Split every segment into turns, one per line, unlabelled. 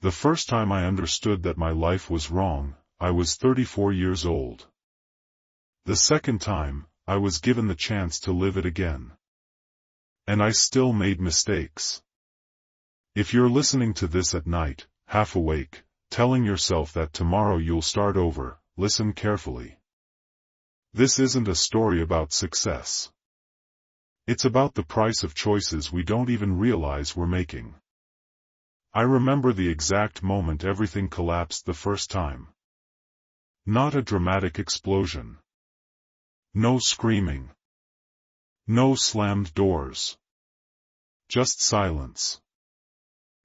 The first time I understood that my life was wrong, I was 34 years old. The second time, I was given the chance to live it again. And I still made mistakes. If you're listening to this at night, half awake, telling yourself that tomorrow you'll start over, listen carefully. This isn't a story about success. It's about the price of choices we don't even realize we're making. I remember the exact moment everything collapsed the first time. Not a dramatic explosion. No screaming. No slammed doors. Just silence.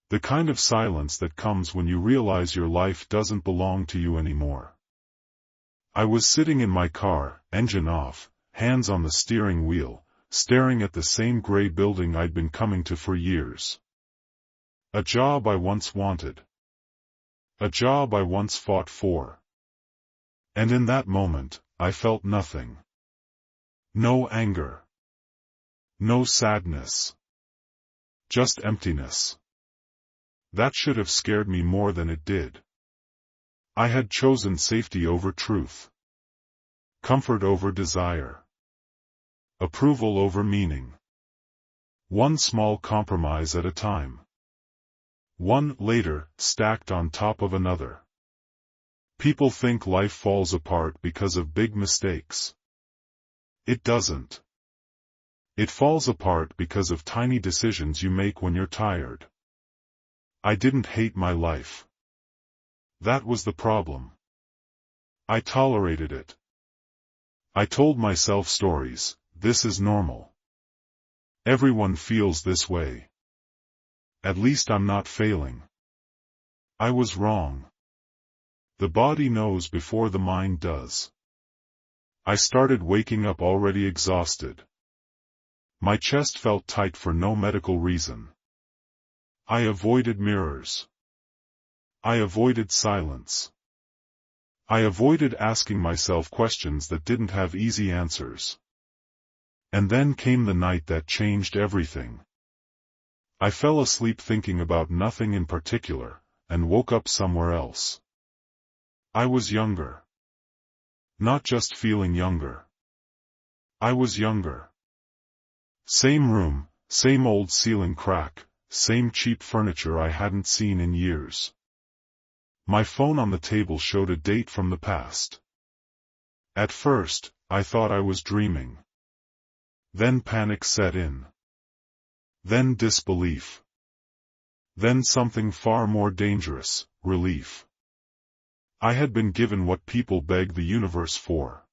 The kind of silence that comes when you realize your life doesn't belong to you anymore. I was sitting in my car, engine off, hands on the steering wheel, staring at the same gray building I'd been coming to for years. A job I once wanted. A job I once fought for. And in that moment, I felt nothing. No anger. No sadness. Just emptiness. That should have scared me more than it did. I had chosen safety over truth. Comfort over desire. Approval over meaning. One small compromise at a time. One later, stacked on top of another. People think life falls apart because of big mistakes. It doesn't. It falls apart because of tiny decisions you make when you're tired. I didn't hate my life. That was the problem. I tolerated it. I told myself stories, this is normal. Everyone feels this way. At least I'm not failing. I was wrong. The body knows before the mind does. I started waking up already exhausted. My chest felt tight for no medical reason. I avoided mirrors. I avoided silence. I avoided asking myself questions that didn't have easy answers. And then came the night that changed everything. I fell asleep thinking about nothing in particular, and woke up somewhere else. I was younger. Not just feeling younger. I was younger. Same room, same old ceiling crack, same cheap furniture I hadn't seen in years. My phone on the table showed a date from the past. At first, I thought I was dreaming. Then panic set in. Then disbelief. Then something far more dangerous, relief. I had been given what people beg the universe for.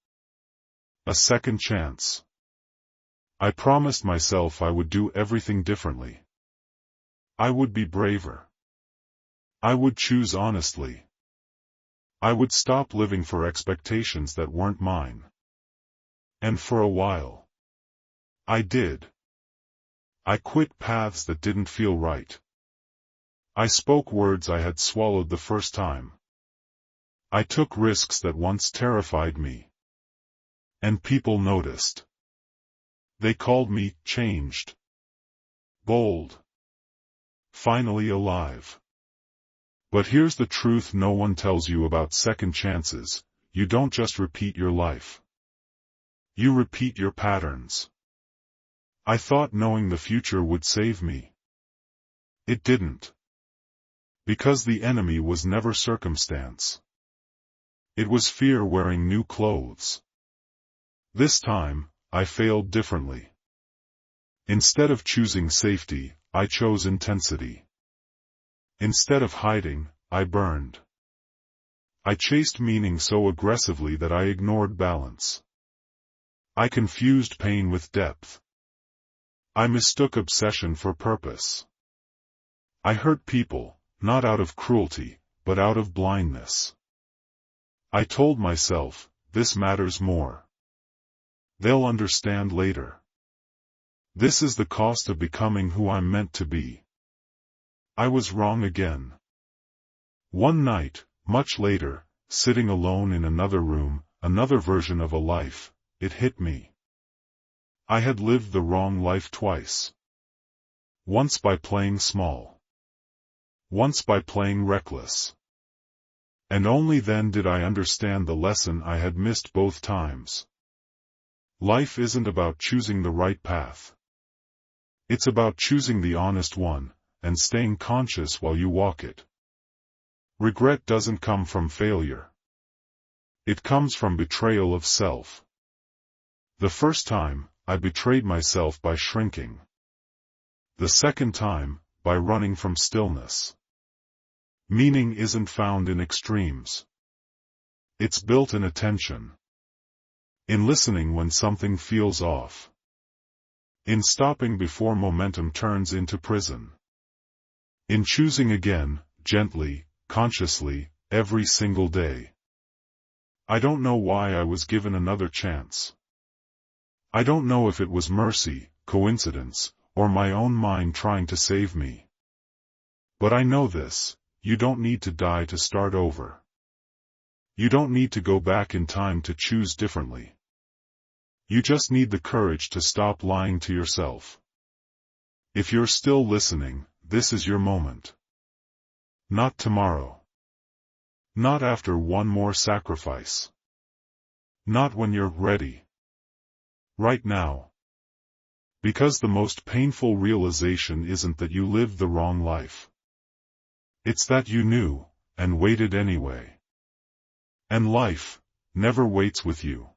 A second chance. I promised myself I would do everything differently. I would be braver. I would choose honestly. I would stop living for expectations that weren't mine. And for a while, I did. I quit paths that didn't feel right. I spoke words I had swallowed the first time. I took risks that once terrified me. And people noticed. They called me changed. Bold. Finally alive. But here's the truth no one tells you about second chances: you don't just repeat your life. You repeat your patterns. I thought knowing the future would save me. It didn't. Because the enemy was never circumstance. It was fear wearing new clothes. This time, I failed differently. Instead of choosing safety, I chose intensity. Instead of hiding, I burned. I chased meaning so aggressively that I ignored balance. I confused pain with depth. I mistook obsession for purpose. I hurt people, not out of cruelty, but out of blindness. I told myself, this matters more. They'll understand later. This is the cost of becoming who I'm meant to be. I was wrong again. One night, much later, sitting alone in another room, another version of a life, it hit me. I had lived the wrong life twice. Once by playing small. once by playing reckless. And only then did I understand the lesson I had missed both times. Life isn't about choosing the right path. It's about choosing the honest one, and staying conscious while you walk it. Regret doesn't come from failure. It comes from betrayal of self. The first time, I betrayed myself by shrinking. The second time, by running from stillness. Meaning isn't found in extremes. It's built in attention. In listening when something feels off. In stopping before momentum turns into prison. In choosing again, gently, consciously, every single day. I don't know why I was given another chance. I don't know if it was mercy, coincidence, or my own mind trying to save me. But I know this. You don't need to die to start over. You don't need to go back in time to choose differently. You just need the courage to stop lying to yourself. If you're still listening, this is your moment. Not tomorrow. Not after one more sacrifice. Not when you're ready. Right now. Because the most painful realization isn't that you lived the wrong life. It's that you knew, and waited anyway. And life never waits with you.